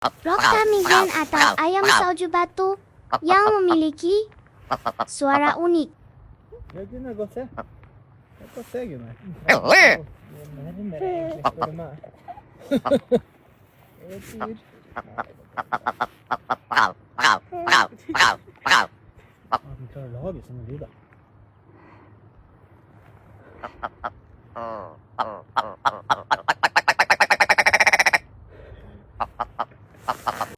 Rockamigan atau ayam salju batu yang memiliki suara unik. Ja, Gunnar, gå og se. Gå og se, Gunnar. Spør du meg? Den klarer å lage sånne lyder.